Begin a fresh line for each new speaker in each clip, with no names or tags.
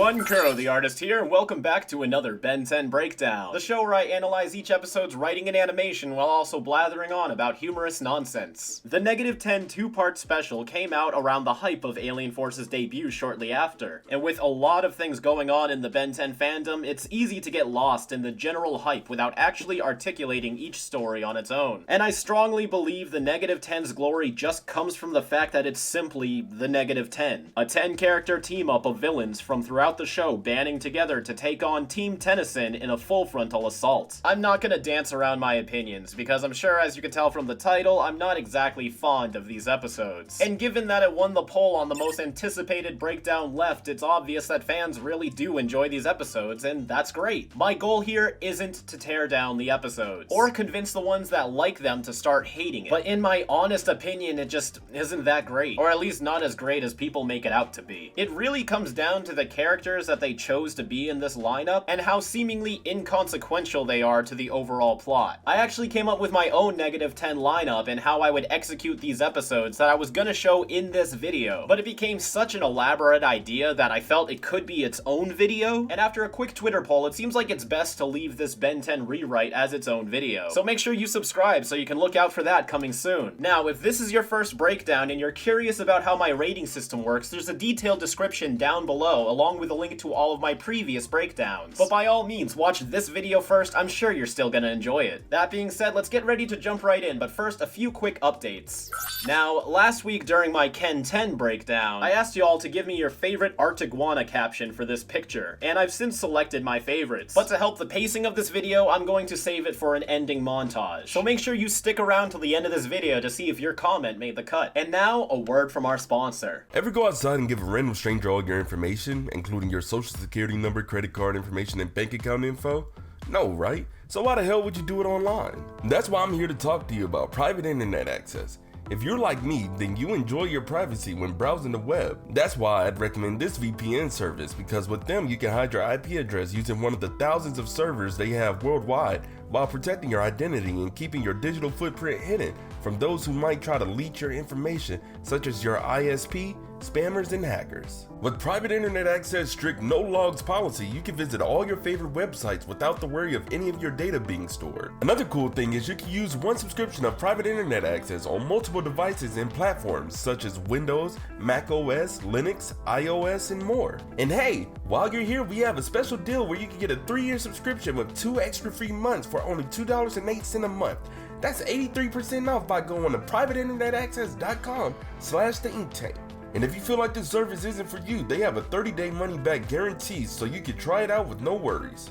everyone, Kuro the Artist here, and welcome back to another Ben 10 Breakdown, the show where I analyze each episode's writing and animation while also blathering on about humorous nonsense. The -10 two-part special came out around the hype of Alien Force's debut shortly after, and with a lot of things going on in the Ben 10 fandom, it's easy to get lost in the general hype without actually articulating each story on its own. And I strongly believe the -10's glory just comes from the fact that it's simply the -10, a 10-character team-up of villains from throughout the show banding together to take on Team Tennyson in a full frontal assault. I'm not gonna dance around my opinions, because I'm sure as you can tell from the title, I'm not exactly fond of these episodes. And given that it won the poll on the most anticipated breakdown left, it's obvious that fans really do enjoy these episodes, and that's great. My goal here isn't to tear down the episodes, or convince the ones that like them to start hating it, but in my honest opinion, it just isn't that great, or at least not as great as people make it out to be. It really comes down to the characters that they chose to be in this lineup, and how seemingly inconsequential they are to the overall plot. I actually came up with my own -10 lineup and how I would execute these episodes that I was gonna show in this video, but it became such an elaborate idea that I felt it could be its own video, and after a quick Twitter poll, it seems like it's best to leave this Ben 10 rewrite as its own video. So make sure you subscribe so you can look out for that coming soon. Now, if this is your first breakdown and you're curious about how my rating system works, there's a detailed description down below, along with a link to all of my previous breakdowns. But by all means, watch this video first, I'm sure you're still gonna enjoy it. That being said, let's get ready to jump right in, but first, a few quick updates. Now, last week during my Ken 10 breakdown, I asked you all to give me your favorite Arctiguana caption for this picture, and I've since selected my favorites. But to help the pacing of this video, I'm going to save it for an ending montage. So make sure you stick around till the end of this video to see if your comment made the cut. And now, a word from our sponsor.
Ever go outside and give a random stranger all your information, including your social security number, credit card information, and bank account info? No, right? So why the hell would you do it online? That's why I'm here to talk to you about private internet access. If you're like me, then you enjoy your privacy when browsing the web. That's why I'd recommend this VPN service, because with them you can hide your IP address using one of the thousands of servers they have worldwide, while protecting your identity and keeping your digital footprint hidden from those who might try to leak your information, such as your ISP, spammers, and hackers. With private internet access strict no logs policy, you can visit all your favorite websites without the worry of any of your data being stored. Another cool thing is you can use one subscription of private internet access on multiple devices and platforms such as Windows, Mac OS, Linux, iOS, and more. And hey, while you're here, we have a special deal where you can get a 3-year subscription with 2 extra free months for only $2.08 a month. That's 83% off by going to privateinternetaccess.com/theinktank. And if you feel like this service isn't for you, they have a 30-day money-back guarantee, so you can try it out with no worries.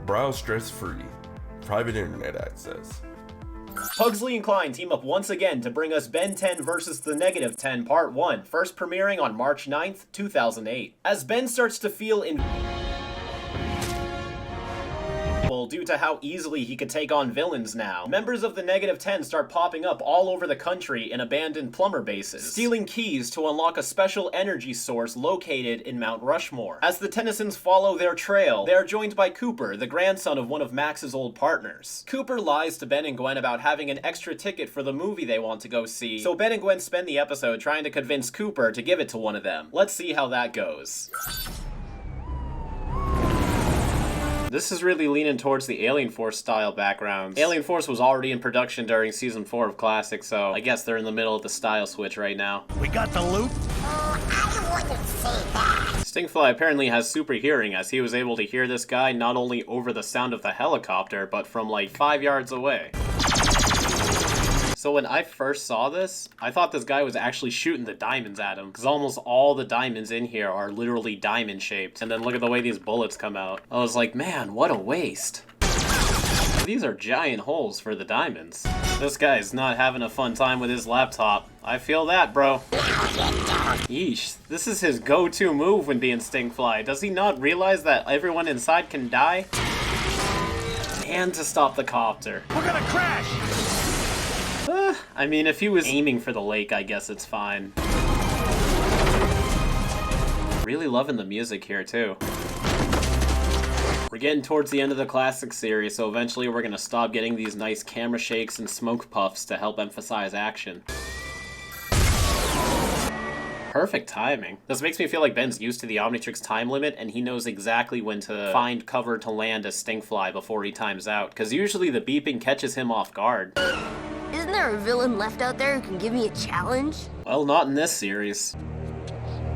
Browse stress-free. Private internet access.
Pugsley and Klein team up once again to bring us Ben 10 vs. the -10 Part 1, first premiering on March 9th, 2008. As Ben starts to feel due to how easily he could take on villains now, members of the -10 start popping up all over the country in abandoned plumber bases, stealing keys to unlock a special energy source located in Mount Rushmore. As the Tennysons follow their trail, they are joined by Cooper, the grandson of one of Max's old partners. Cooper lies to Ben and Gwen about having an extra ticket for the movie they want to go see, so Ben and Gwen spend the episode trying to convince Cooper to give it to one of them. Let's see how that goes. This is really leaning towards the Alien Force style backgrounds. Alien Force was already in production during season 4 of Classic, so I guess they're in the middle of the style switch right now.
We got the loot?
I wouldn't say that.
Stingfly apparently has super hearing, as he was able to hear this guy not only over the sound of the helicopter, but from like 5 yards away. So when I first saw this, I thought this guy was actually shooting the diamonds at him, because almost all the diamonds in here are literally diamond shaped. And then look at the way these bullets come out. I was like, man, what a waste. These are giant holes for the diamonds. This guy's not having a fun time with his laptop. I feel that, bro. Yeesh, this is his go-to move when being Stingfly. Does he not realize that everyone inside can die? And to stop the copter.
We're gonna crash!
I mean, if he was aiming for the lake, I guess it's fine. Really loving the music here, too. We're getting towards the end of the Classic series, so eventually we're gonna stop getting these nice camera shakes and smoke puffs to help emphasize action. Perfect timing. This makes me feel like Ben's used to the Omnitrix time limit and he knows exactly when to find cover to land a stinkfly before he times out, because usually the beeping catches him off guard.
Isn't there a villain left out there who can give me a challenge?
Well, not in this series.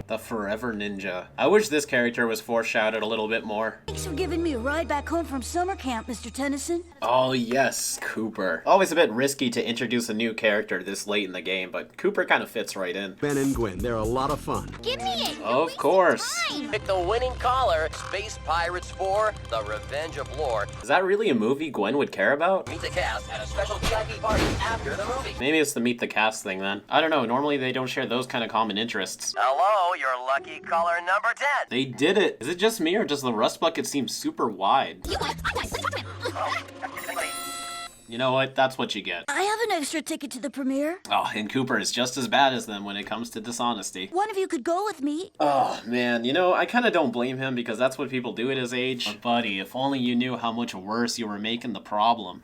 The Forever Ninja. I wish this character was foreshadowed a little bit more.
Thanks for giving me a ride back home from summer camp, Mr. Tennyson.
Oh yes, Cooper. Always a bit risky to introduce a new character this late in the game, but Cooper kind of fits right in.
Ben and Gwen, they're a lot of fun.
Give me it!
Of course.
Pick the winning caller, Space Pirates 4, The Revenge of Lore.
Is that really a movie Gwen would care about?
Meet the cast at a special VIP party after the movie.
Maybe it's the Meet the Cast thing then. I don't know, normally they don't share those kind of common interests.
Hello, your lucky caller number 10.
They did it! Is it just me or does the rust bucket seem super wide? You know what? That's what you get.
I have an extra ticket to the premiere.
Oh, and Cooper is just as bad as them when it comes to dishonesty.
One of you could go with me.
Oh, man, you know, I kind of don't blame him because that's what people do at his age. But buddy, if only you knew how much worse you were making the problem.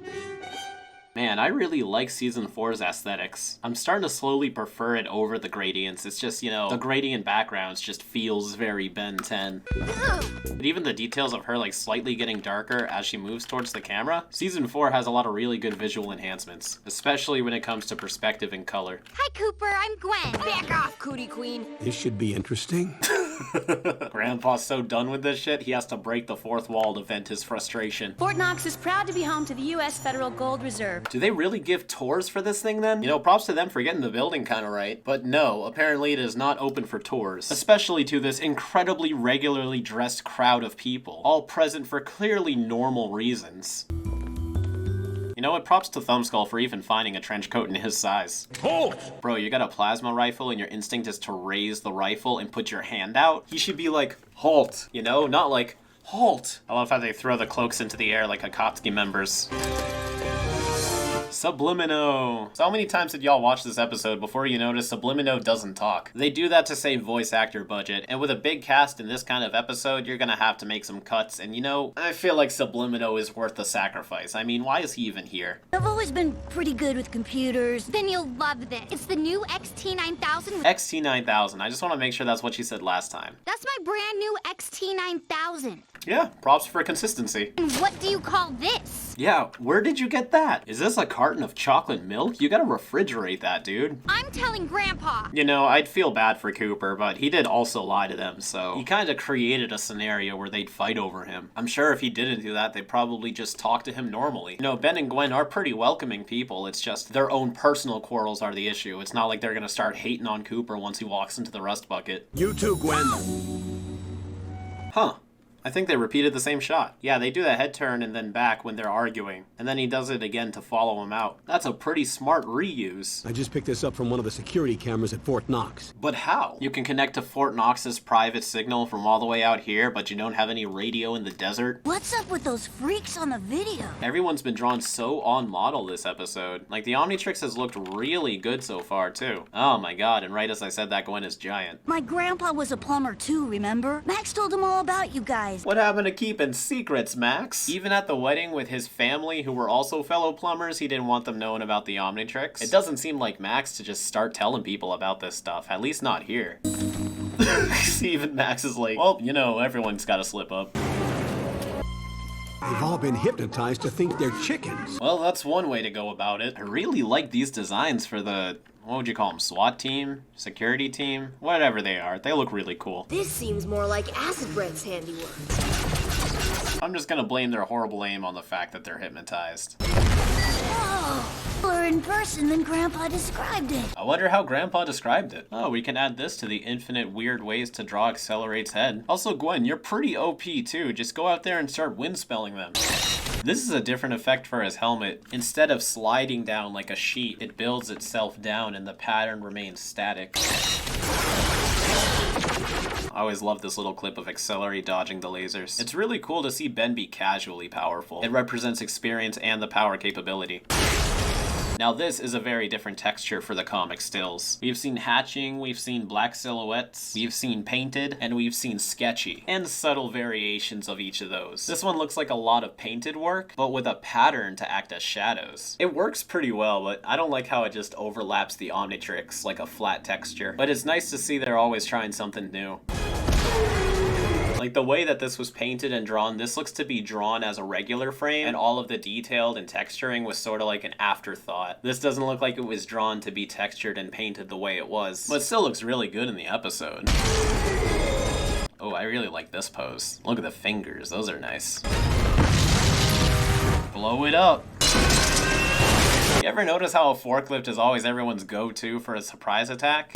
Man, I really like Season 4's aesthetics. I'm starting to slowly prefer it over the gradients. It's just, you know, the gradient backgrounds just feels very Ben 10. But even the details of her, like, slightly getting darker as she moves towards the camera, Season 4 has a lot of really good visual enhancements, especially when it comes to perspective and color.
Hi, Cooper. I'm Gwen. Back off, Cootie Queen.
This should be interesting.
Grandpa's so done with this shit, he has to break the fourth wall to vent his frustration.
Fort Knox is proud to be home to the U.S. Federal Gold Reserve.
Do they really give tours for this thing then? You know, props to them for getting the building kind of right. But no, apparently it is not open for tours. Especially to this incredibly regularly dressed crowd of people, all present for clearly normal reasons. You know what? Props to Thumbskull for even finding a trench coat in his size. Halt! Bro, you got a plasma rifle and your instinct is to raise the rifle and put your hand out? He should be like, halt, you know? Not like, halt. I love how they throw the cloaks into the air like Akatsuki members. Sublimino. So how many times did y'all watch this episode before you notice Sublimino doesn't talk? They do that to save voice actor budget, and with a big cast in this kind of episode, you're gonna have to make some cuts, and you know, I feel like Sublimino is worth the sacrifice. I mean, why is he even here?
I've always been pretty good with computers.
Then you'll love this. It's the new XT9000.
XT9000. I just want to make sure that's what she said last time.
That's my brand new XT9000.
Yeah, props for consistency.
And what do you call this?
Yeah, where did you get that? Is this a carton of chocolate milk? You gotta refrigerate that, dude.
I'm telling Grandpa.
You know, I'd feel bad for Cooper, but he did also lie to them, so he kind of created a scenario where they'd fight over him. I'm sure if he didn't do that, they'd probably just talk to him normally. You know, Ben and Gwen are pretty welcoming people. It's just their own personal quarrels are the issue. It's not like they're gonna start hating on Cooper once he walks into the rust bucket.
You too, Gwen.
Huh. I think they repeated the same shot. Yeah, they do the head turn and then back when they're arguing. And then he does it again to follow him out. That's a pretty smart reuse.
I just picked this up from one of the security cameras at Fort Knox.
But how? You can connect to Fort Knox's private signal from all the way out here, but you don't have any radio in the desert?
What's up with those freaks on the video?
Everyone's been drawn so on model this episode. Like, the Omnitrix has looked really good so far, too. Oh my god, and right as I said that, Gwen is giant.
My grandpa was a plumber too, remember? Max told him all about you guys.
What happened to keeping secrets, Max? Even at the wedding with his family, who were also fellow plumbers, he didn't want them knowing about the Omnitrix. It doesn't seem like Max to just start telling people about this stuff, at least not here. Even Max is like, well, you know, everyone's gotta slip up.
They've all been hypnotized to think they're chickens.
Well, that's one way to go about it. I really like these designs for the, what would you call them, SWAT team? Security team? Whatever they are. They look really cool.
This seems more like Acid Breath's handiwork.
I'm just gonna blame their horrible aim on the fact that they're hypnotized.
Oh, or in person than Grandpa described it.
I wonder how Grandpa described it. Oh, we can add this to the infinite weird ways to draw Accelerate's head. Also, Gwen, you're pretty OP too. Just go out there and start wind spelling them. This is a different effect for his helmet. Instead of sliding down like a sheet, it builds itself down and the pattern remains static. I always love this little clip of Accelerate dodging the lasers. It's really cool to see Ben be casually powerful. It represents experience and the power capability. Now this is a very different texture for the comic stills. We've seen hatching, we've seen black silhouettes, we've seen painted, and we've seen sketchy, and subtle variations of each of those. This one looks like a lot of painted work, but with a pattern to act as shadows. It works pretty well, but I don't like how it just overlaps the Omnitrix like a flat texture. But it's nice to see they're always trying something new. Like the way that this was painted and drawn, this looks to be drawn as a regular frame, and all of the detailed and texturing was sort of like an afterthought. This doesn't look like it was drawn to be textured and painted the way it was, but it still looks really good in the episode. Oh, I really like this pose. Look at the fingers, those are nice. Blow it up. You ever notice how a forklift is always everyone's go-to for a surprise attack?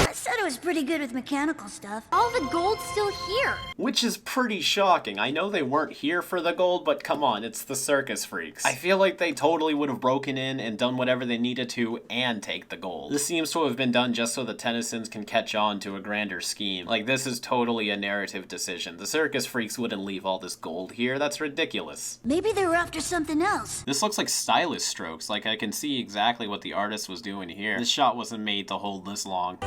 I said it was pretty good with mechanical stuff.
All the gold's still here.
Which is pretty shocking. I know they weren't here for the gold, but come on, it's the circus freaks. I feel like they totally would have broken in and done whatever they needed to and take the gold. This seems to have been done just so the Tennysons can catch on to a grander scheme. Like, this is totally a narrative decision. The circus freaks wouldn't leave all this gold here. That's ridiculous.
Maybe they were after something else.
This looks like stylus strokes. Like, I can see exactly what the artist was doing here. This shot wasn't made to hold this long.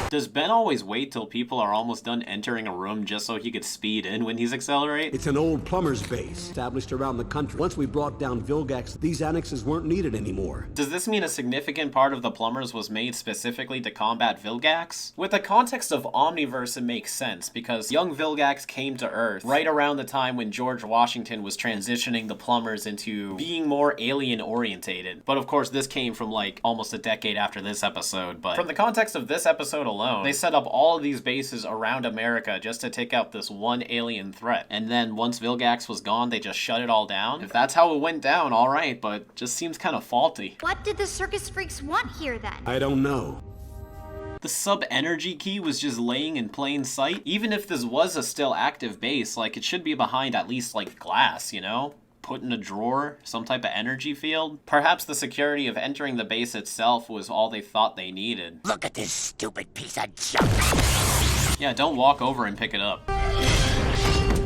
Does Ben always wait till people are almost done entering a room just so he could speed in when he's accelerate?
It's an old plumber's base established around the country. Once we brought down Vilgax, these annexes weren't needed anymore.
Does this mean a significant part of the plumbers was made specifically to combat Vilgax? With the context of Omniverse, it makes sense, because young Vilgax came to Earth right around the time when George Washington was transitioning the plumbers into being more alien-orientated. But of course, this came from like almost a decade after this episode, but from the context of this episode alone, they set up all of these bases around America just to take out this one alien threat. And then once Vilgax was gone, they just shut it all down. If that's how it went down, alright, but just seems kind of faulty.
What did the circus freaks want here then?
I don't know.
The sub-energy key was just laying in plain sight. Even if this was a still active base, like, it should be behind at least like glass, you know? Put in a drawer, some type of energy field. Perhaps the security of entering the base itself was all they thought they needed.
Look at this stupid piece of junk.
Yeah, don't walk over and pick it up.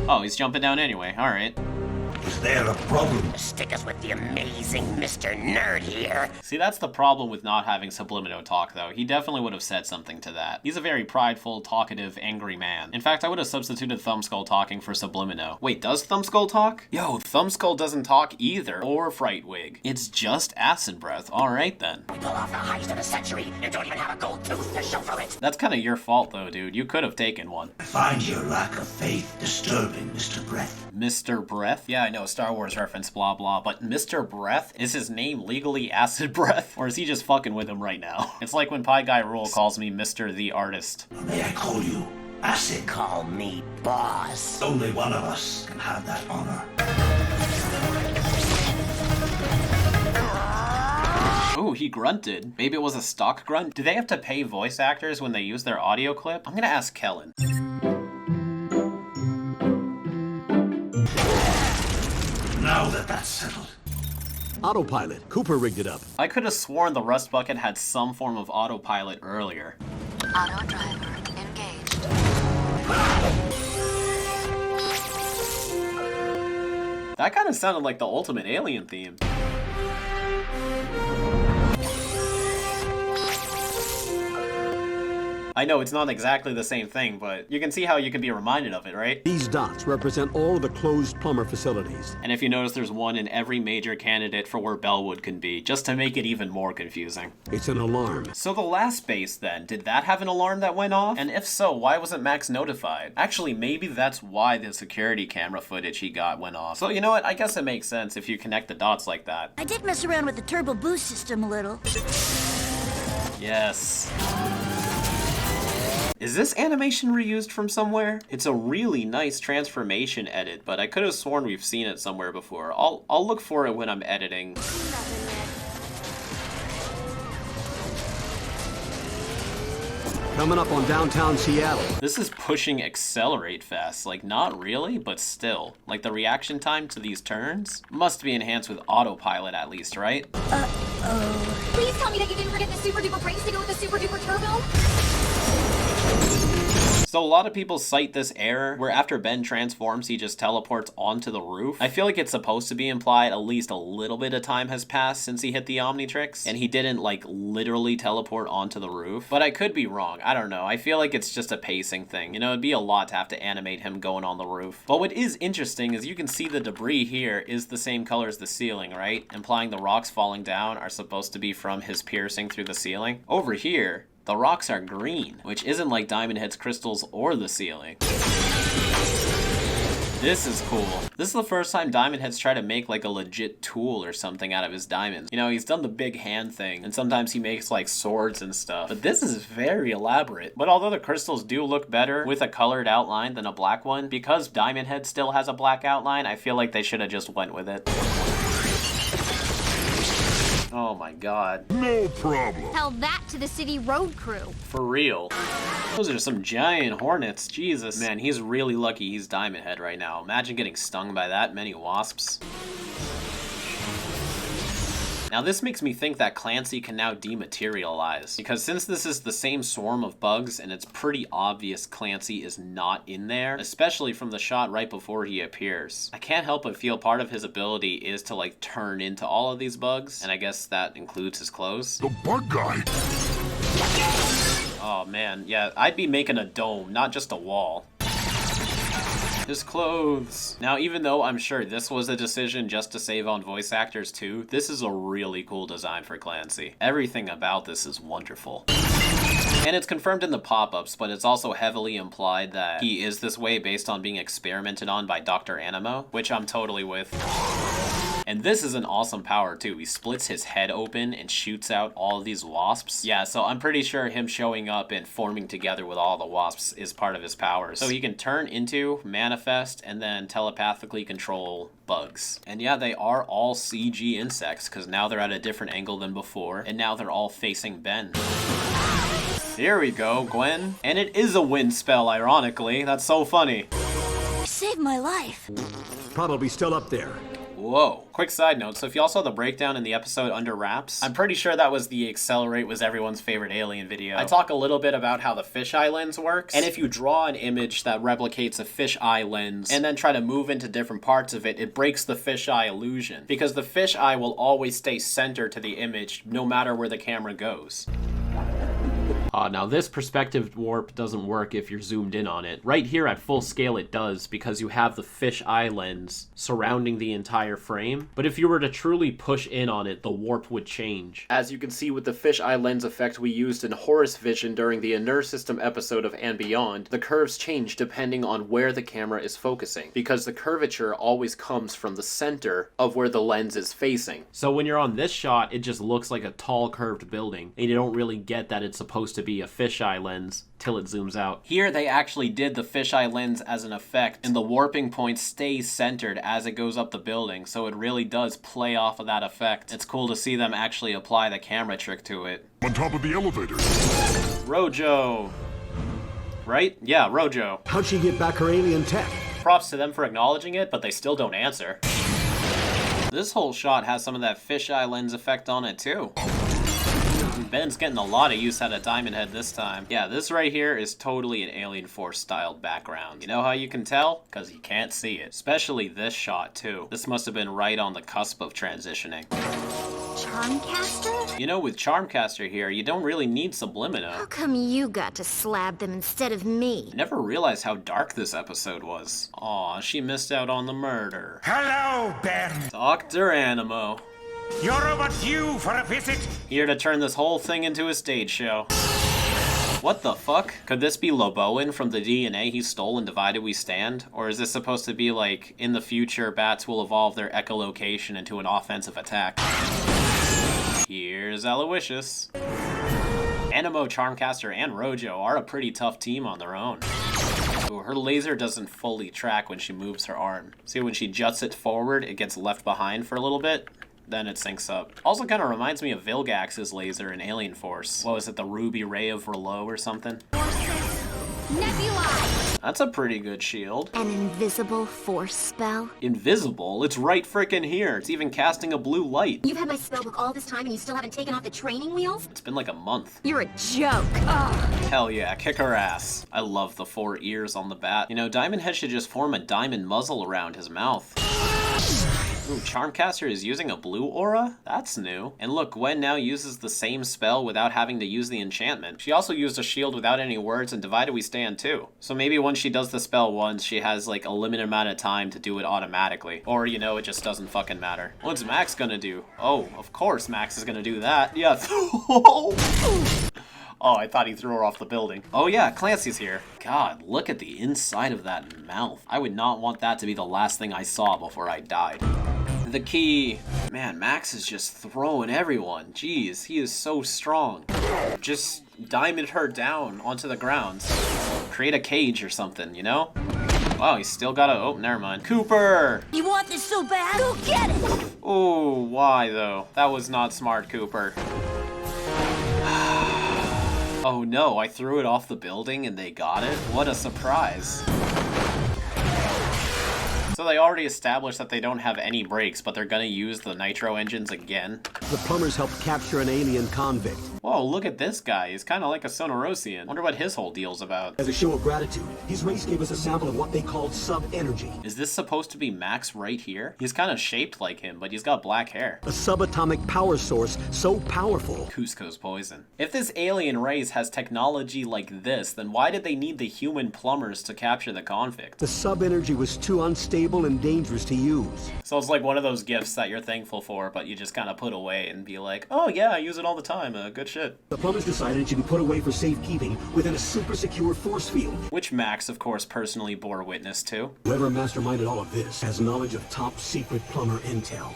Oh, he's jumping down anyway, alright.
Is there a problem? Stick us with the amazing Mr. Nerd here.
See, that's the problem with not having Sublimino talk, though. He definitely would have said something to that. He's a very prideful, talkative, angry man. In fact, I would have substituted Thumbskull talking for Sublimino. Wait, does Thumbskull talk? Yo, Thumbskull doesn't talk either. Or Frightwig. It's just Acid Breath. Alright then.
We pull off the heist of the century and don't even have a gold tooth to show for it.
That's kind of your fault, though, dude. You could have taken one.
I find your lack of faith disturbing, Mr. Breath.
Mr. Breath? Yeah, I know, Star Wars reference, blah blah, but Mr. Breath? Is his name legally Acid Breath? Or is he just fucking with him right now? It's like when Pie Guy Rule calls me Mr. the Artist.
Or may I call you Acid? Call me boss. Only one of us can have that honor.
Ooh, he grunted. Maybe it was a stock grunt? Do they have to pay voice actors when they use their audio clip? I'm gonna ask Kellen.
Now that that's settled.
Autopilot. Cooper rigged it up.
I could have sworn the Rust Bucket had some form of autopilot earlier.
Auto driver engaged.
That kind of sounded like the Ultimate Alien theme. I know it's not exactly the same thing, but you can see how you can be reminded of it, right?
These dots represent all of the closed plumber facilities.
And if you notice, there's one in every major candidate for where Bellwood can be, just to make it even more confusing.
It's an alarm.
So the last base then, did that have an alarm that went off? And if so, why wasn't Max notified? Actually, maybe that's why the security camera footage he got went off. So you know what, I guess it makes sense if you connect the dots like that.
I did mess around with the turbo boost system a little.
Yes. Is this animation reused from somewhere? It's a really nice transformation edit, but I could have sworn we've seen it somewhere before. I'll look for it when I'm editing.
Coming up on downtown Seattle.
This is pushing accelerate fast. Like, not really, but still. Like, the reaction time to these turns must be enhanced with autopilot at least, right?
Please tell me that you didn't forget the super duper brakes to go with the super duper turbo.
So a lot of people cite this error where after Ben transforms, he just teleports onto the roof. I feel like it's supposed to be implied at least a little bit of time has passed since he hit the Omnitrix, and he didn't like literally teleport onto the roof. But I could be wrong. I don't know. I feel like it's just a pacing thing. You know, it'd be a lot to have to animate him going on the roof. But what is interesting is you can see the debris here is the same color as the ceiling, right? Implying the rocks falling down are supposed to be from his piercing through the ceiling. Over here, the rocks are green, which isn't like Diamond Head's crystals or the ceiling. This is cool. This is the first time Diamond Head's tried to make like a legit tool or something out of his diamonds. You know, he's done the big hand thing, and sometimes he makes like swords and stuff, but this is very elaborate. But although the crystals do look better with a colored outline than a black one, because Diamond Head still has a black outline, I feel like they should have just went with it. Oh my god.
No problem.
Tell that to the city road crew.
For real. Those are some giant hornets. Jesus. Man, he's really lucky he's Diamond Head right now. Imagine getting stung by that many wasps. Now this makes me think that Clancy can now dematerialize, because since this is the same swarm of bugs and it's pretty obvious Clancy is not in there, especially from the shot right before he appears, I can't help but feel part of his ability is to like turn into all of these bugs, and I guess that includes his clothes.
The bug guy.
Oh man, yeah, I'd be making a dome, not just a wall. His clothes. Now, even though I'm sure this was a decision just to save on voice actors too, this is a really cool design for Clancy. Everything about this is wonderful. And it's confirmed in the pop-ups, but it's also heavily implied that he is this way based on being experimented on by Dr. Animo, which I'm totally with. And this is an awesome power too. He splits his head open and shoots out all of these wasps. Yeah, so I'm pretty sure him showing up and forming together with all the wasps is part of his powers. So he can turn into, manifest, and then telepathically control bugs. And yeah, they are all CG insects, because now they're at a different angle than before, and now they're all facing Ben. Here we go, Gwen. And it is a wind spell, ironically. That's so funny.
Saved my life.
Probably still up there.
Whoa. Quick side note, so if y'all saw the breakdown in the episode Under Wraps, I'm pretty sure that was the Accelerate was everyone's favorite alien video. I talk a little bit about how the fisheye lens works, and if you draw an image that replicates a fisheye lens and then try to move into different parts of it, it breaks the fisheye illusion, because the fisheye will always stay centered to the image no matter where the camera goes. Now this perspective warp doesn't work if you're zoomed in on it. Right here at full scale it does, because you have the fisheye lens surrounding the entire frame. But if you were to truly push in on it, the warp would change. As you can see with the fisheye lens effect we used in Horus Vision during the Inner System episode of And Beyond, the curves change depending on where the camera is focusing, because the curvature always comes from the center of where the lens is facing. So when you're on this shot, it just looks like a tall curved building, and you don't really get that it's supposed to be a fisheye lens till it zooms out. Here they actually did the fisheye lens as an effect, and the warping point stays centered as it goes up the building, so it really does play off of that effect. It's cool to see them actually apply the camera trick to it.
On top of the elevator.
Rojo. Right? Yeah, Rojo.
How'd she get back her alien tech?
Props to them for acknowledging it, but they still don't answer. This whole shot has some of that fisheye lens effect on it too. Ben's getting a lot of use out of Diamond Head this time. Yeah, this right here is totally an Alien Force styled background. You know how you can tell? Because you can't see it. Especially this shot too. This must have been right on the cusp of transitioning.
Charmcaster?
You know, with Charmcaster here, you don't really need Sublimino.
How come you got to slab them instead of me?
I never realized how dark this episode was. Aw, she missed out on the murder.
Hello, Ben.
Dr. Animo.
You're overdue for a visit.
Here to turn this whole thing into a stage show. What the fuck? Could this be Loboan from the DNA he stole in Divided We Stand? Or is this supposed to be like, in the future, bats will evolve their echolocation into an offensive attack? Here's Aloysius. Animo, Charmcaster, and Rojo are a pretty tough team on their own. Ooh, her laser doesn't fully track when she moves her arm. See, when she juts it forward, it gets left behind for a little bit. Then it syncs up. Also kind of reminds me of Vilgax's laser in Alien Force. What was it, the Ruby Ray of Rouleau or something?
Nebula!
That's a pretty good shield.
An invisible force spell?
Invisible? It's right frickin' here. It's even casting a blue light.
You've had my spellbook all this time and you still haven't taken off the training wheels?
It's been like a month.
You're a joke. Ugh.
Hell yeah, kick her ass. I love the 4 ears on the bat. You know, Diamond Head should just form a diamond muzzle around his mouth. Ooh, Charmcaster is using a blue aura? That's new. And look, Gwen now uses the same spell without having to use the enchantment. She also used a shield without any words, and Divided We Stand too. So maybe when she does the spell once, she has like a limited amount of time to do it automatically. Or, you know, it just doesn't fucking matter. What's Max gonna do? Oh, of course Max is gonna do that. Yeah. Oh, I thought he threw her off the building. Oh yeah, Clancy's here. God, look at the inside of that mouth. I would not want that to be the last thing I saw before I died. The key. Man, Max is just throwing everyone. Jeez, he is so strong. Just diamond her down onto the ground. Create a cage or something, you know? Wow, he's still got a... Oh, never mind. Cooper!
You want this so bad? Go get it!
Oh, why though? That was not smart, Cooper. Oh no, I threw it off the building and they got it? What a surprise. So they already established that they don't have any brakes, but they're gonna use the nitro engines again.
The plumbers helped capture an alien convict.
Whoa, look at this guy. He's kind of like a Sonorosian. Wonder what his whole deal's about.
As a show of gratitude, his race gave us a sample of what they called sub-energy.
Is this supposed to be Max right here? He's kind of shaped like him, but he's got black hair.
A subatomic power source so powerful.
Cusco's poison. If this alien race has technology like this, then why did they need the human plumbers to capture the convict?
The sub-energy was too unstable and dangerous to use.
So it's like one of those gifts that you're thankful for, but you just kind of put away and be like, oh yeah, I use it all the time, good shit.
The plumbers decided it should be put away for safekeeping within a super secure force field.
Which Max, of course, personally bore witness to.
Whoever masterminded all of this has knowledge of top secret plumber intel.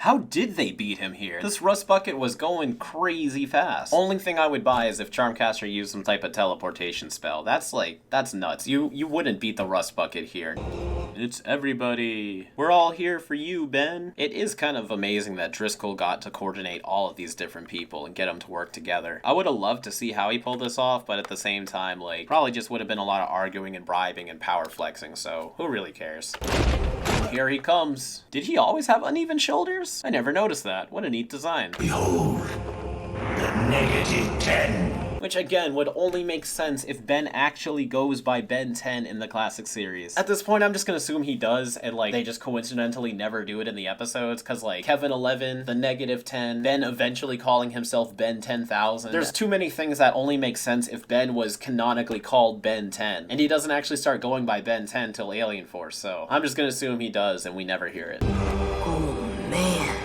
How did they beat him here? This rust bucket was going crazy fast. Only thing I would buy is if Charmcaster used some type of teleportation spell. That's nuts. You wouldn't beat the rust bucket here. It's everybody. We're all here for you, Ben. It is kind of amazing that Driscoll got to coordinate all of these different people and get them to work together. I would have loved to see how he pulled this off, but at the same time, like, probably just would have been a lot of arguing and bribing and power flexing, so who really cares? Here he comes. Did he always have uneven shoulders? I never noticed that. What a neat design.
Behold, the -10.
Which again would only make sense if Ben actually goes by Ben 10 in the classic series. At this point, I'm just gonna assume he does, and like they just coincidentally never do it in the episodes, cause like Kevin 11, the -10, Ben eventually calling himself Ben 10,000. There's too many things that only make sense if Ben was canonically called Ben 10, and he doesn't actually start going by Ben 10 till Alien Force, so I'm just gonna assume he does, and we never hear it.
Oh, man.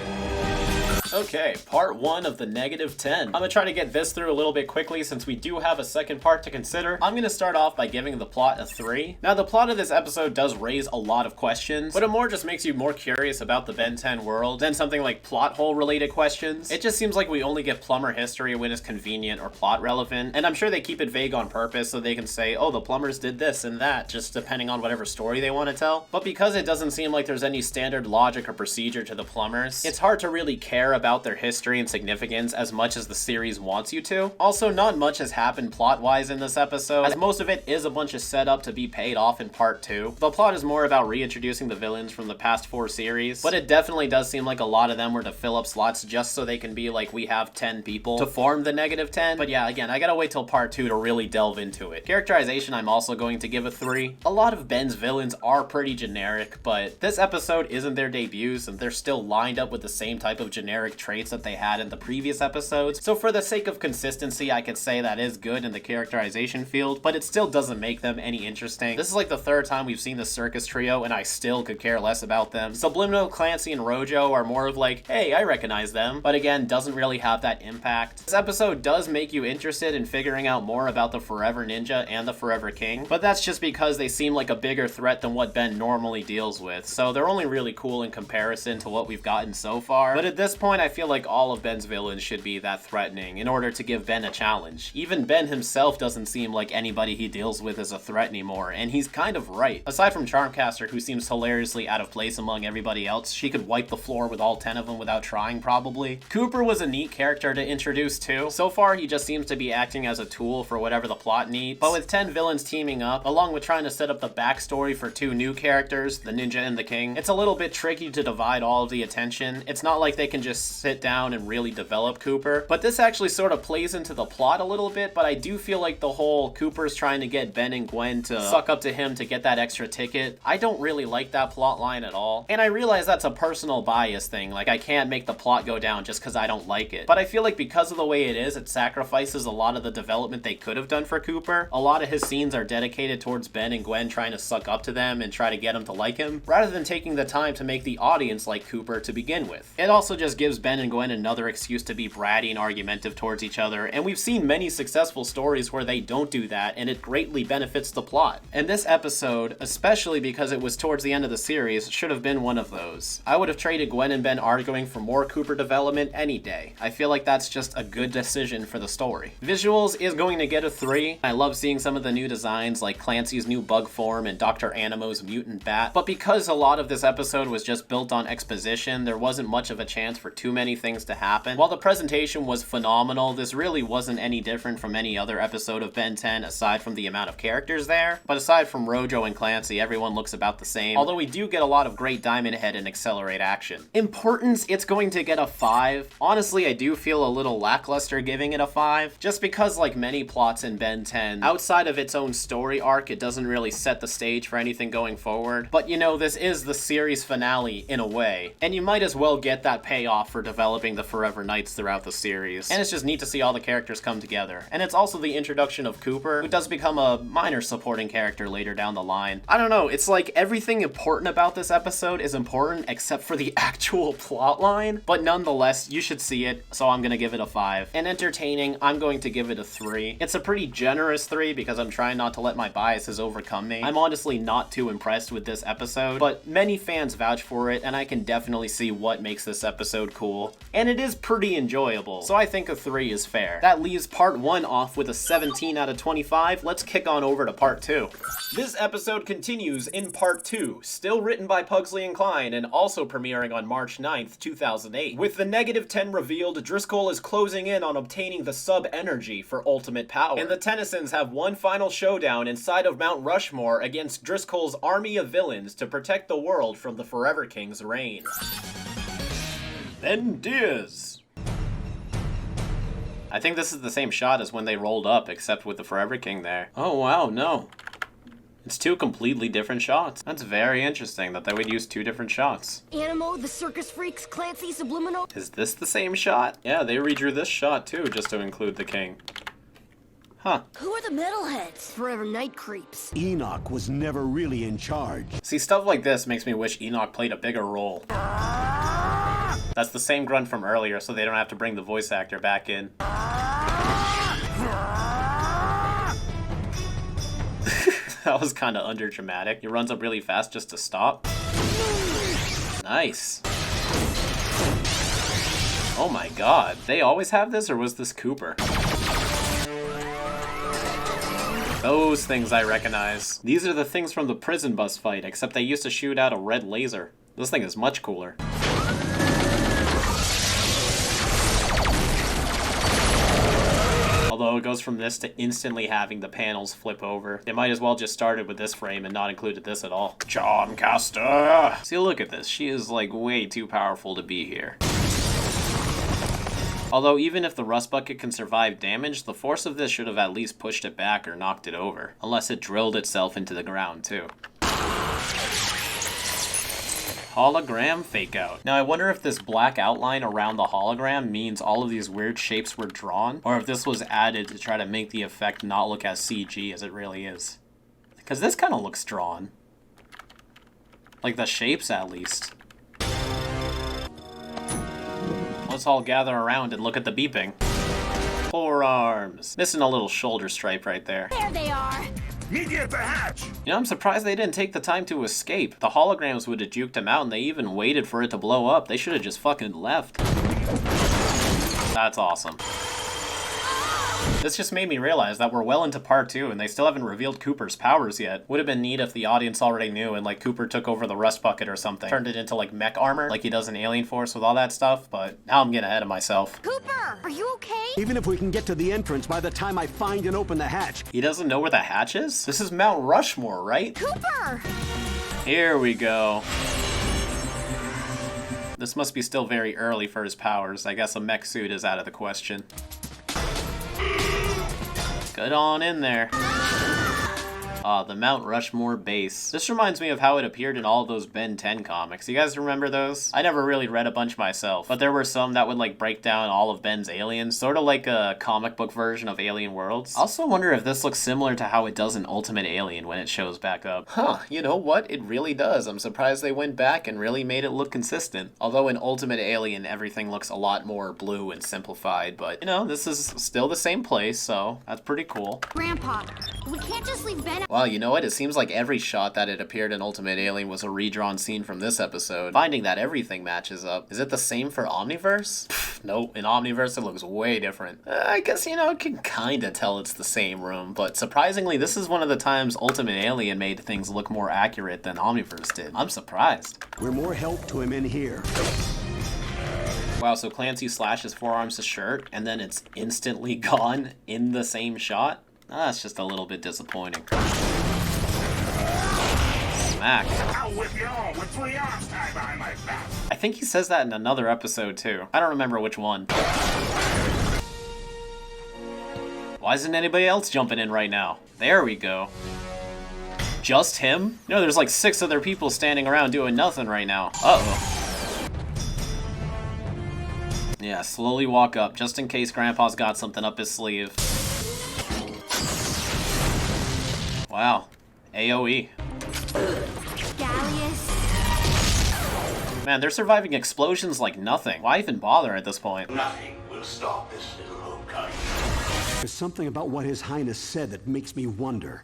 Okay, part 1 of the -10. I'm gonna try to get this through a little bit quickly since we do have a second part to consider. I'm gonna start off by giving the plot a 3. Now, the plot of this episode does raise a lot of questions, but it more just makes you more curious about the Ben 10 world than something like plot hole related questions. It just seems like we only get plumber history when it's convenient or plot relevant, and I'm sure they keep it vague on purpose so they can say, oh, the plumbers did this and that, just depending on whatever story they want to tell. But because it doesn't seem like there's any standard logic or procedure to the plumbers, it's hard to really care about their history and significance as much as the series wants you to. Also, not much has happened plot-wise in this episode, as most of it is a bunch of setup to be paid off in part 2. The plot is more about reintroducing the villains from the past 4 series, but it definitely does seem like a lot of them were to fill up slots just so they can be like, we have 10 people to form the -10. But yeah, again, I gotta wait till part 2 to really delve into it. Characterization, I'm also going to give a 3. A lot of Ben's villains are pretty generic, but this episode isn't their debuts, and they're still lined up with the same type of generic traits that they had in the previous episodes. So for the sake of consistency, I could say that is good in the characterization field, but it still doesn't make them any interesting. This is like the 3rd time we've seen the circus trio, and I still could care less about them. Subliminal, Clancy, and Rojo are more of like, hey, I recognize them, but again, doesn't really have that impact. This episode does make you interested in figuring out more about the Forever Ninja and the Forever King, but that's just because they seem like a bigger threat than what Ben normally deals with, so they're only really cool in comparison to what we've gotten so far. But at this point, I feel like all of Ben's villains should be that threatening in order to give Ben a challenge. Even Ben himself doesn't seem like anybody he deals with is a threat anymore, and he's kind of right. Aside from Charmcaster, who seems hilariously out of place among everybody else, she could wipe the floor with all 10 of them without trying, probably. Cooper was a neat character to introduce too. So far, he just seems to be acting as a tool for whatever the plot needs. But with 10 villains teaming up, along with trying to set up the backstory for 2 new characters, the ninja and the king, it's a little bit tricky to divide all of the attention. It's not like they can just sit down and really develop Cooper. But this actually sort of plays into the plot a little bit, but I do feel like the whole Cooper's trying to get Ben and Gwen to suck up to him to get that extra ticket, I don't really like that plot line at all. And I realize that's a personal bias thing, like I can't make the plot go down just because I don't like it. But I feel like because of the way it is, it sacrifices a lot of the development they could have done for Cooper. A lot of his scenes are dedicated towards Ben and Gwen trying to suck up to them and try to get them to like him, rather than taking the time to make the audience like Cooper to begin with. It also just gives Ben and Gwen another excuse to be bratty and argumentative towards each other, and we've seen many successful stories where they don't do that, and it greatly benefits the plot. And this episode, especially because it was towards the end of the series, should have been one of those. I would have traded Gwen and Ben arguing for more Cooper development any day. I feel like that's just a good decision for the story. Visuals is going to get a 3. I love seeing some of the new designs like Clancy's new bug form and Dr. Animo's mutant bat, but because a lot of this episode was just built on exposition, there wasn't much of a chance for too many things to happen. While the presentation was phenomenal, this really wasn't any different from any other episode of Ben 10 aside from the amount of characters there. But aside from Rojo and Clancy, everyone looks about the same, although we do get a lot of great Diamond Head and Accelerate action. Importance, it's going to get a 5. Honestly, I do feel a little lackluster giving it a 5, just because like many plots in Ben 10, outside of its own story arc, it doesn't really set the stage for anything going forward. But you know, this is the series finale in a way, and you might as well get that payoff for developing the Forever Knights throughout the series. And it's just neat to see all the characters come together. And it's also the introduction of Cooper, who does become a minor supporting character later down the line. I don't know, it's like everything important about this episode is important except for the actual plot line, but nonetheless, you should see it, so I'm gonna give it a 5. And entertaining, I'm going to give it a 3. It's a pretty generous 3 because I'm trying not to let my biases overcome me. I'm honestly not too impressed with this episode, but many fans vouch for it, and I can definitely see what makes this episode cool. And it is pretty enjoyable, so I think a 3 is fair. That leaves part 1 off with a 17 out of 25. Let's kick on over to part 2. This episode continues in part 2, still written by Pugsley and Klein and also premiering on March 9th, 2008. With the negative 10 revealed, Driscoll is closing in on obtaining the sub-energy for ultimate power, and the Tennysons have one final showdown inside of Mount Rushmore against Driscoll's army of villains to protect the world from the Forever King's reign. Then Diaz. I think this is the same shot as when they rolled up, except with the Forever King there. Oh wow, no. It's 2 completely different shots. That's very interesting that they would use 2 different shots.
Animo, the circus freaks, Clancy, Subliminal.
Is this the same shot? Yeah, they redrew this shot too, just to include the king. Huh.
Who are the metalheads?
Forever Night creeps.
Enoch was never really in charge.
See, stuff like this makes me wish Enoch played a bigger role. That's the same grunt from earlier, so they don't have to bring the voice actor back in. That was kind of underdramatic. He runs up really fast just to stop. Nice. Oh my god. They always have this, or was this Cooper? Those things I recognize. These are the things from the prison bus fight, except they used to shoot out a red laser. This thing is much cooler. Although it goes from this to instantly having the panels flip over. They might as well just started with this frame and not included this at all. Charmcaster! See, look at this. She is like way too powerful to be here. Although even if the rust bucket can survive damage, the force of this should have at least pushed it back or knocked it over. Unless it drilled itself into the ground too. Hologram fake out. Now I wonder if this black outline around the hologram means all of these weird shapes were drawn, or if this was added to try to make the effect not look as CG as it really is. Because this kind of looks drawn. Like the shapes at least. Let's all gather around and look at the beeping. Forearms. Missing a little shoulder stripe right there.
There they are.
Meet you at the hatch!
You know, I'm surprised they didn't take the time to escape. The holograms would have juked him out and they even waited for it to blow up. They should have just fucking left. That's awesome. This just made me realize that we're well into part 2 and they still haven't revealed Cooper's powers yet. Would have been neat if the audience already knew and like Cooper took over the rust bucket or something. Turned it into like mech armor like he does in Alien Force with all that stuff, but now I'm getting ahead of myself.
Cooper, are you okay?
Even if we can get to the entrance by the time I find and open the hatch.
He doesn't know where the hatch is? This is Mount Rushmore, right?
Cooper!
Here we go. This must be still very early for his powers. I guess a mech suit is out of the question. Get on in there. The Mount Rushmore base. This reminds me of how it appeared in all of those Ben 10 comics. You guys remember those? I never really read a bunch myself, but there were some that would like break down all of Ben's aliens, sort of like a comic book version of Alien Worlds. I also wonder if this looks similar to how it does in Ultimate Alien when it shows back up. Huh, you know what? It really does. I'm surprised they went back and really made it look consistent. Although in Ultimate Alien, everything looks a lot more blue and simplified, but you know, this is still the same place, so that's pretty cool.
Grandpa, we can't just leave Ben.
Well, you know what? It seems like every shot that it appeared in Ultimate Alien was a redrawn scene from this episode. Finding that everything matches up. Is it the same for Omniverse? No, in Omniverse it looks way different. I guess, you know, it can kinda tell it's the same room, but surprisingly, this is one of the times Ultimate Alien made things look more accurate than Omniverse did. I'm surprised.
We're more help to him in here.
Wow, so Clancy slashes forearms his shirt, and then it's instantly gone in the same shot? That's just a little bit disappointing. Smack. I think he says that in another episode too. I don't remember which one. Why isn't anybody else jumping in right now? There we go. Just him? You know, there's like 6 other people standing around doing nothing right now. Uh-oh. Yeah, slowly walk up, just in case Grandpa's got something up his sleeve. Wow. AoE.
Gallius.
Man, they're surviving explosions like nothing. Why even bother at this point?
Nothing will stop this little homecoming.
There's something about what His Highness said that makes me wonder.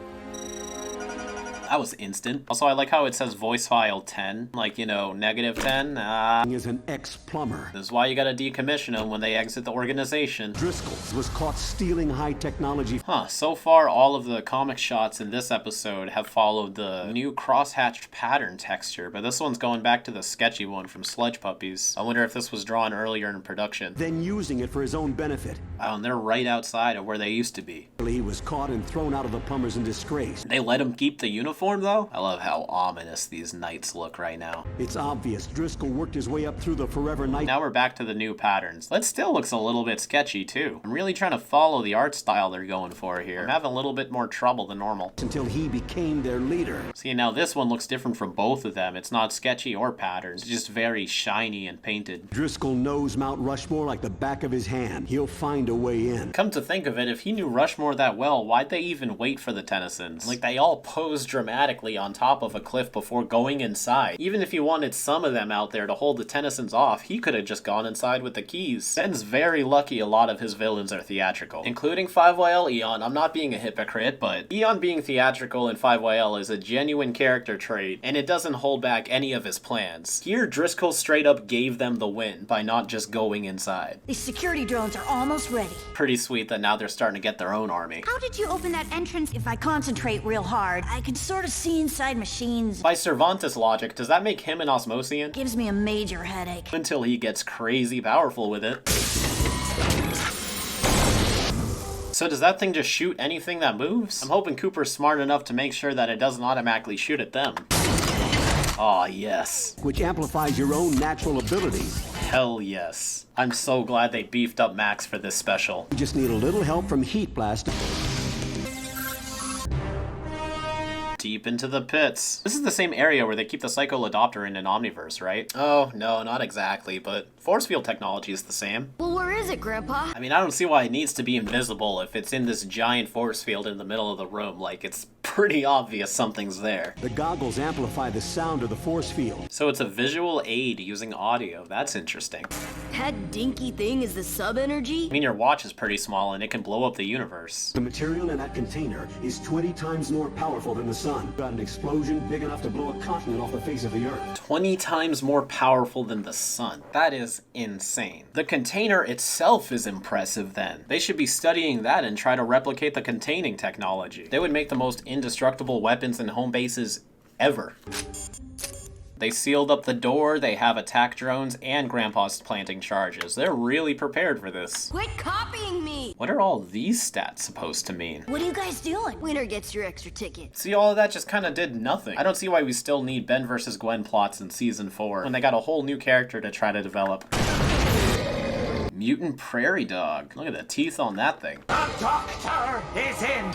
That was instant. Also, I like how it says voice file 10. Like, you know, -10.
He is an ex-plumber.
This is why you gotta decommission them when they exit the organization.
Driscoll was caught stealing high technology.
Huh, so far all of the comic shots in this episode have followed the new cross-hatched pattern texture, but this one's going back to the sketchy one from Sludge Puppies. I wonder if this was drawn earlier in production.
Then using it for his own benefit.
Wow, and they're right outside of where they used to be.
He was caught and thrown out of the plumbers in disgrace.
They let him keep the uniform, though? I love how ominous these knights look right now.
It's obvious Driscoll worked his way up through the forever night.
Now we're back to the new patterns. That still looks a little bit sketchy, too. I'm really trying to follow the art style they're going for here. I'm having a little bit more trouble than normal.
Until he became their leader.
See, now this one looks different from both of them. It's not sketchy or patterns. It's just very shiny and painted.
Driscoll knows Mount Rushmore like the back of his hand. He'll find a way in.
Come to think of it, if he knew Rushmore that well, why'd they even wait for the Tennysons? Like, they all pose dramatically on top of a cliff before going inside. Even if he wanted some of them out there to hold the Tennysons off, he could have just gone inside with the keys. Ben's very lucky a lot of his villains are theatrical. Including 5YL Eon. I'm not being a hypocrite, but Eon being theatrical in 5YL is a genuine character trait, and it doesn't hold back any of his plans. Here, Driscoll straight up gave them the win by not just going inside.
These security drones are almost ready.
Pretty sweet that now they're starting to get their own army.
How did you open that entrance? If I concentrate real hard, I can sort of see inside machines.
By Cervantes logic, does that make him an Osmosian?
Gives me a major headache.
Until he gets crazy powerful with it. So does that thing just shoot anything that moves? I'm hoping Cooper's smart enough to make sure that it doesn't automatically shoot at them. Aw, yes.
Which amplifies your own natural abilities.
Hell yes. I'm so glad they beefed up Max for this special.
You just need a little help from Heat Blast.
Deep into the pits. This is the same area where they keep the Psycho-Adopter in an Omniverse, right? Oh, no, not exactly, but force field technology is the same.
Well, where is it, Grandpa?
I mean, I don't see why it needs to be invisible if it's in this giant force field in the middle of the room. Like, it's Pretty obvious something's there.
The goggles amplify the sound of the force field.
So it's a visual aid using audio. That's interesting.
That dinky thing is the sub-energy?
I mean, your watch is pretty small and it can blow up the universe.
The material in that container is 20 times more powerful than the sun. Got an explosion big enough to blow a continent off the face of the earth.
20 times more powerful than the sun. That is insane. The container itself is impressive then. They should be studying that and try to replicate the containing technology. They would make the most indestructible weapons and home bases ever. They sealed up the door, they have attack drones, and Grandpa's planting charges. They're really prepared for this.
Quit copying me!
What are all these stats supposed to mean?
What are you guys doing?
Winner gets your extra ticket.
See, all of that just kind of did nothing. I don't see why we still need Ben versus Gwen plots in Season 4 when they got a whole new character to try to develop. Mutant prairie dog. Look at the teeth on that thing.
The doctor is in.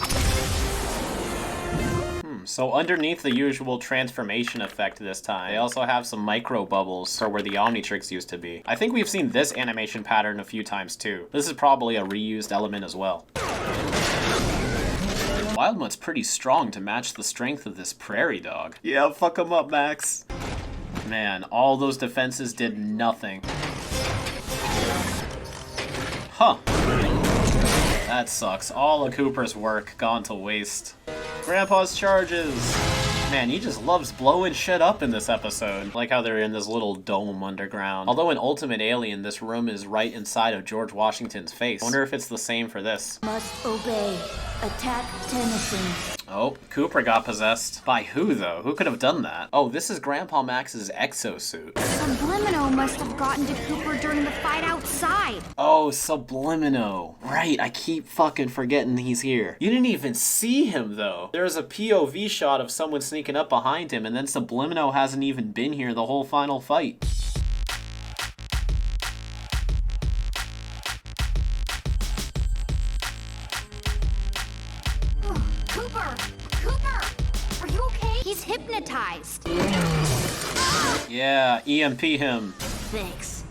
So underneath the usual transformation effect this time, they also have some micro bubbles for where the Omnitrix used to be. I think we've seen this animation pattern a few times too. This is probably a reused element as well. Wildmutt's pretty strong to match the strength of this prairie dog. Yeah, fuck him up, Max. Man, all those defenses did nothing. Huh. That sucks. All of Cooper's work gone to waste. Grandpa's charges! Man, he just loves blowing shit up in this episode. Like how they're in this little dome underground. Although in Ultimate Alien, this room is right inside of George Washington's face. I wonder if it's the same for this.
Must obey. Attack Tennyson.
Oh, Cooper got possessed. By who, though? Who could have done that? Oh, this is Grandpa Max's exosuit.
Sublimino must have gotten to Cooper during the fight outside.
Oh, Sublimino. Right, I keep fucking forgetting he's here. You didn't even see him, though. There's a POV shot of someone sneaking up behind him, and then Sublimino hasn't even been here the whole final fight.
Cooper! Are you okay? He's hypnotized.
Yeah, EMP him.
Thanks.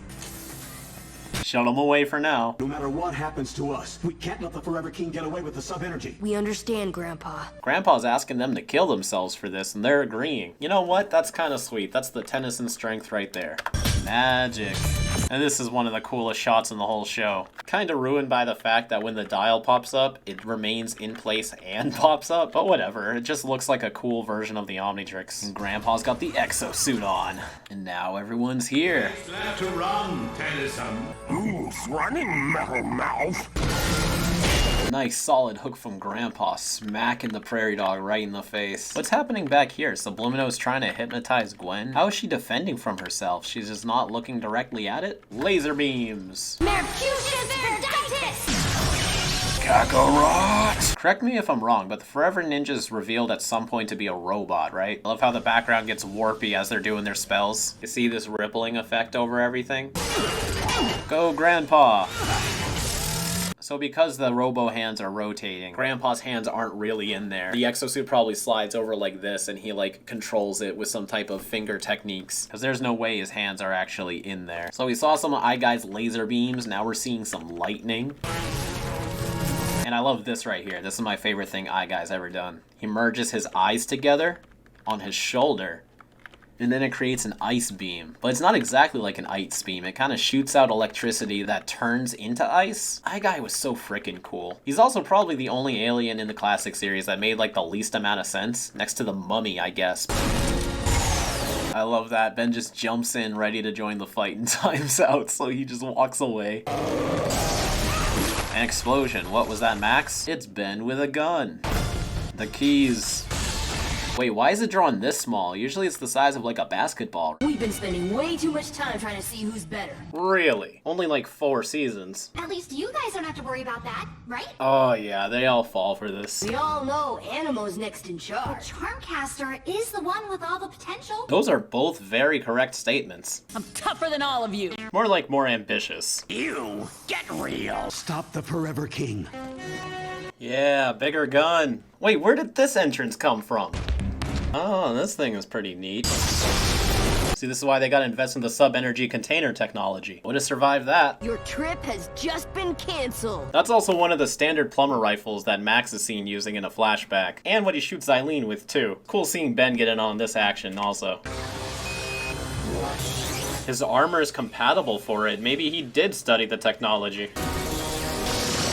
Shut him away for now.
No matter what happens to us, we can't let the Forever King get away with the sub-energy.
We understand, Grandpa.
Grandpa's asking them to kill themselves for this, and they're agreeing. You know what? That's kind of sweet. That's the Tennyson strength right there. Magic. And this is one of the coolest shots in the whole show. Kind of ruined by the fact that when the dial pops up, it remains in place and pops up. But whatever, it just looks like a cool version of the Omnitrix. And Grandpa's got the exosuit on. And now everyone's here.
Left to run, Tennyson.
Who's running, Metal Mouth?
Nice solid hook from Grandpa, smacking the prairie dog right in the face. What's happening back here? Sublimino's trying to hypnotize Gwen? How is she defending from herself? She's just not looking directly at it? Laser beams!
Mercutius Verdictus!
Kakarot!
Correct me if I'm wrong, but the Forever Ninja's revealed at some point to be a robot, right? I love how the background gets warpy as they're doing their spells. You see this rippling effect over everything? Go, Grandpa! So because the robo hands are rotating, Grandpa's hands aren't really in there. The exosuit probably slides over like this and he like controls it with some type of finger techniques. Because there's no way his hands are actually in there. So we saw some of iGuy's laser beams, now we're seeing some lightning. And I love this right here. This is my favorite thing iGuy's ever done. He merges his eyes together on his shoulder. And then it creates an ice beam. But it's not exactly like an ice beam. It kind of shoots out electricity that turns into ice. iGuy was so freaking cool. He's also probably the only alien in the classic series that made like the least amount of sense. Next to the mummy, I guess. I love that. Ben just jumps in ready to join the fight and times out, so he just walks away. An explosion. What was that, Max? It's Ben with a gun. The keys. Wait, why is it drawn this small? Usually it's the size of like a basketball.
We've been spending way too much time trying to see who's better.
Really? Only like 4 seasons.
At least you guys don't have to worry about that, right?
Oh yeah, they all fall for this.
We all know Animo's next in charge.
Charmcaster is the one with all the potential.
Those are both very correct statements.
I'm tougher than all of you.
More like more ambitious.
You get real.
Stop the Forever King.
Yeah, bigger gun. Wait, where did this entrance come from? Oh, this thing is pretty neat. See, this is why they gotta invest in the sub-energy container technology. Would have survived that.
Your trip has just been canceled.
That's also one of the standard plumber rifles that Max is seen using in a flashback, and what he shoots Eileen with too. Cool seeing Ben get in on this action also. His armor is compatible for it. Maybe he did study the technology.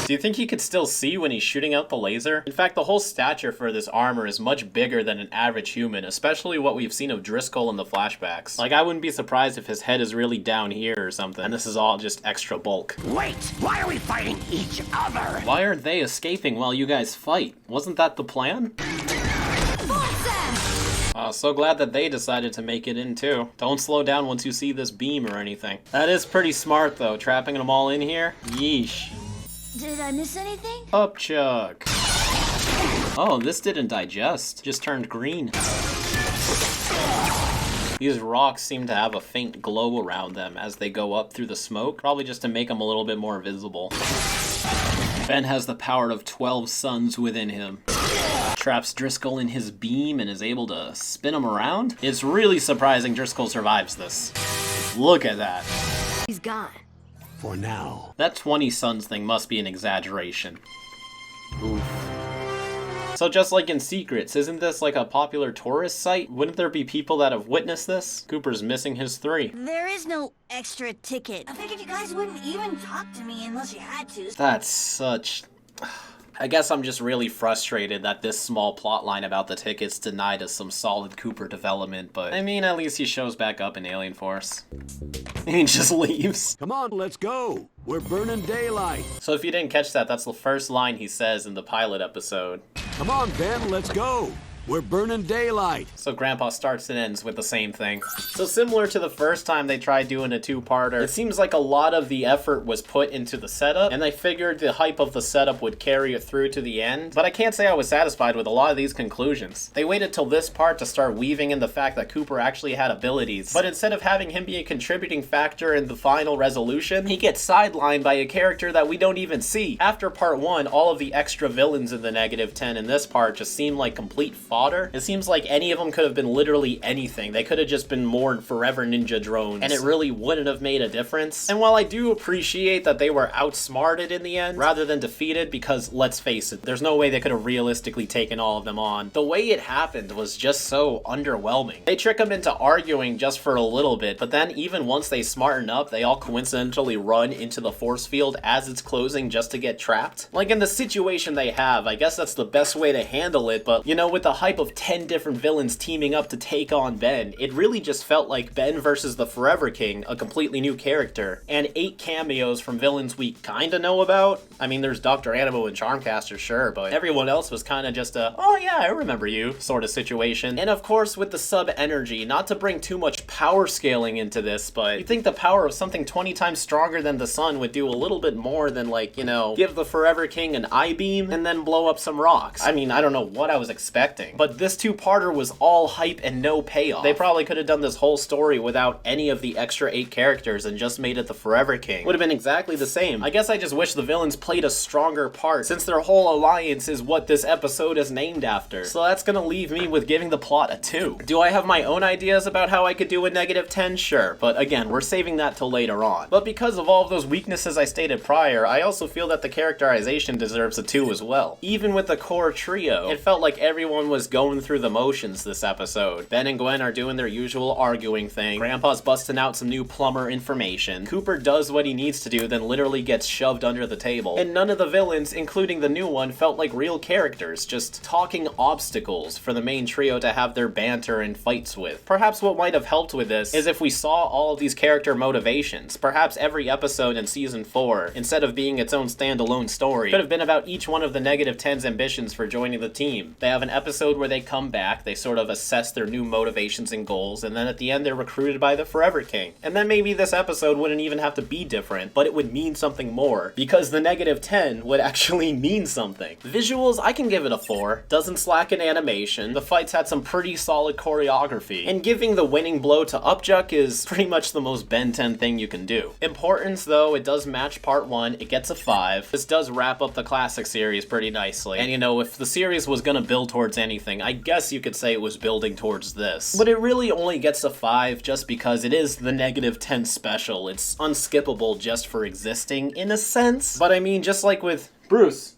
Do you think he could still see when he's shooting out the laser? In fact, the whole stature for this armor is much bigger than an average human, especially what we've seen of Driscoll in the flashbacks. Like, I wouldn't be surprised if his head is really down here or something, and this is all just extra bulk.
Wait, why are we fighting each other?
Why aren't they escaping while you guys fight? Wasn't that the plan? So glad that they decided to make it in too. Don't slow down once you see this beam or anything. That is pretty smart though, trapping them all in here. Yeesh.
Did I miss anything?
Upchuck. Oh, this didn't digest. Just turned green. These rocks seem to have a faint glow around them as they go up through the smoke, probably just to make them a little bit more visible. Ben has the power of 12 suns within him. Traps Driscoll in his beam and is able to spin him around. It's really surprising Driscoll survives this. Look at that.
He's gone.
For now.
That 20 suns thing must be an exaggeration. Oof. So just like in Secrets, isn't this like a popular tourist site? Wouldn't there be people that have witnessed this? Cooper's missing his 3.
There is no extra ticket.
I figured you guys wouldn't even talk to me unless you had to.
That's such... I guess I'm just really frustrated that this small plot line about the tickets denied us some solid Cooper development, but I mean, at least he shows back up in Alien Force. He just leaves.
Come on, let's go. We're burning daylight.
So if you didn't catch that, that's the first line he says in the pilot episode.
Come on, Ben, let's go. We're burning daylight.
So Grandpa starts and ends with the same thing. So similar to the first time they tried doing a 2-parter, it seems like a lot of the effort was put into the setup, and they figured the hype of the setup would carry it through to the end. But I can't say I was satisfied with a lot of these conclusions. They waited till this part to start weaving in the fact that Cooper actually had abilities, but instead of having him be a contributing factor in the final resolution, he gets sidelined by a character that we don't even see. After part 1, all of the extra villains in the -10 in this part just seem like complete fodder. It seems like any of them could have been literally anything. They could have just been more forever ninja drones, and it really wouldn't have made a difference. And while I do appreciate that they were outsmarted in the end, rather than defeated, because let's face it, there's no way they could have realistically taken all of them on, the way it happened was just so underwhelming. They trick them into arguing just for a little bit, but then even once they smarten up, they all coincidentally run into the force field as it's closing just to get trapped. Like in the situation they have, I guess that's the best way to handle it, but you know, with the hype of 10 different villains teaming up to take on Ben, it really just felt like Ben versus the Forever King, a completely new character, and 8 cameos from villains we kinda know about. I mean, there's Dr. Animo and Charmcaster, sure, but everyone else was kinda just a, oh yeah, I remember you, sort of situation. And of course, with the sub-energy, not to bring too much power scaling into this, but you think the power of something 20 times stronger than the sun would do a little bit more than, like, you know, give the Forever King an I-beam and then blow up some rocks. I mean, I don't know what I was expecting, but this 2-parter was all hype and no payoff. They probably could have done this whole story without any of the extra 8 characters and just made it the Forever King. Would have been exactly the same. I guess I just wish the villains played a stronger part, since their whole alliance is what this episode is named after. So that's gonna leave me with giving the plot a 2. Do I have my own ideas about how I could do a -10? Sure, but again, we're saving that till later on. But because of all of those weaknesses I stated prior, I also feel that the characterization deserves a 2 as well. Even with the core trio, it felt like everyone was going through the motions this episode. Ben and Gwen are doing their usual arguing thing, Grandpa's busting out some new plumber information, Cooper does what he needs to do, then literally gets shoved under the table, and none of the villains, including the new one, felt like real characters, just talking obstacles for the main trio to have their banter and fights with. Perhaps what might have helped with this is if we saw all of these character motivations. Perhaps every episode in Season 4, instead of being its own standalone story, could have been about each one of the -10's ambitions for joining the team. They have an episode where they come back, they sort of assess their new motivations and goals, and then at the end they're recruited by the Forever King. And then maybe this episode wouldn't even have to be different, but it would mean something more, because the -10 would actually mean something. Visuals, I can give it a 4. Doesn't slack in animation, the fights had some pretty solid choreography, and giving the winning blow to Upchuck is pretty much the most Ben 10 thing you can do. Importance though, it does match part 1, it gets a 5. This does wrap up the classic series pretty nicely, and you know, if the series was gonna build towards any anything, I guess you could say it was building towards this. But it really only gets a 5 just because it is the -10 special. It's unskippable just for existing, in a sense. But I mean, just like with Bruce.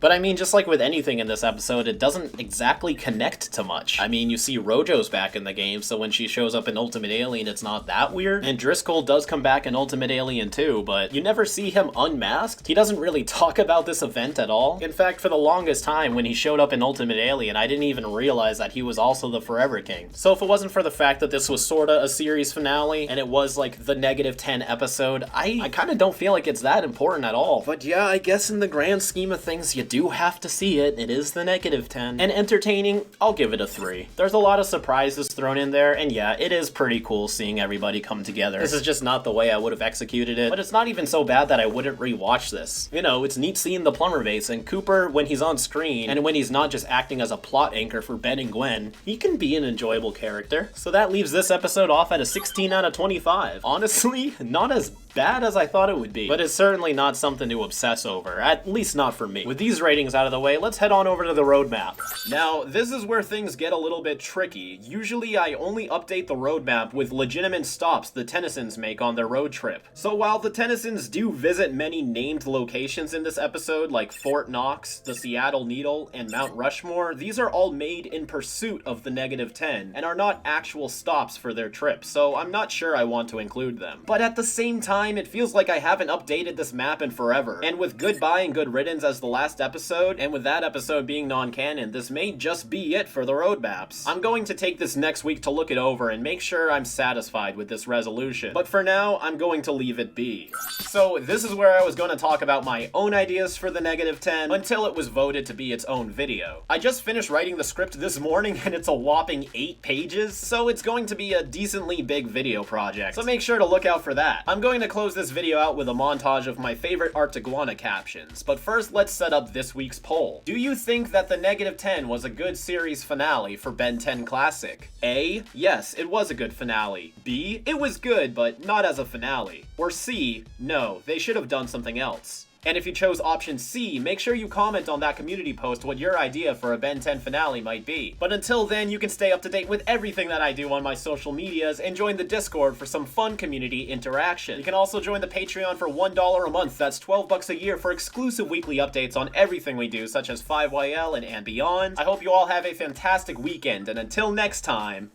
But I mean, just like with anything in this episode, it doesn't exactly connect to much. I mean, you see Rojo's back in the game, so when she shows up in Ultimate Alien, it's not that weird. And Driscoll does come back in Ultimate Alien too, but you never see him unmasked. He doesn't really talk about this event at all. In fact, for the longest time, when he showed up in Ultimate Alien, I didn't even realize that he was also the Forever King. So if it wasn't for the fact that this was sorta a series finale, and it was like the -10 episode, I kinda don't feel like it's that important at all. But yeah, I guess in the grand scheme of things, you do have to see it. It is the -10. And entertaining, I'll give it a 3. There's a lot of surprises thrown in there, and yeah, it is pretty cool seeing everybody come together. This is just not the way I would have executed it, but it's not even so bad that I wouldn't rewatch this. You know, it's neat seeing the plumber base, and Cooper, when he's on screen, and when he's not just acting as a plot anchor for Ben and Gwen, he can be an enjoyable character. So that leaves this episode off at a 16 out of 25. Honestly, not as bad as I thought it would be, but it's certainly not something to obsess over, at least not for me. With these ratings out of the way, let's head on over to the roadmap. Now, this is where things get a little bit tricky. Usually I only update the roadmap with legitimate stops the Tennysons make on their road trip. So while the Tennysons do visit many named locations in this episode, like Fort Knox, the Seattle Needle, and Mount Rushmore, these are all made in pursuit of the -10, and are not actual stops for their trip, so I'm not sure I want to include them. But at the same time, it feels like I haven't updated this map in forever, and with Goodbye and Good Riddance as the last episode, and with that episode being non-canon, this may just be it for the road maps. I'm going to take this next week to look it over and make sure I'm satisfied with this resolution, but for now, I'm going to leave it be. So this is where I was going to talk about my own ideas for the -10 until it was voted to be its own video. I just finished writing the script this morning and it's a whopping 8 pages, so it's going to be a decently big video project, so make sure to look out for that. I'm going to close this video out with a montage of my favorite Arctiguana captions, but first let's set up this week's poll. Do you think that the -10 was a good series finale for Ben 10 Classic? A, yes, it was a good finale. B, it was good, but not as a finale. Or C, no, they should have done something else. And if you chose option C, make sure you comment on that community post what your idea for a Ben 10 finale might be. But until then, you can stay up to date with everything that I do on my social medias and join the Discord for some fun community interaction. You can also join the Patreon for $1 a month, that's $12 a year, for exclusive weekly updates on everything we do, such as 5YL and beyond. I hope you all have a fantastic weekend, and until next time,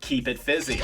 keep it fizzy.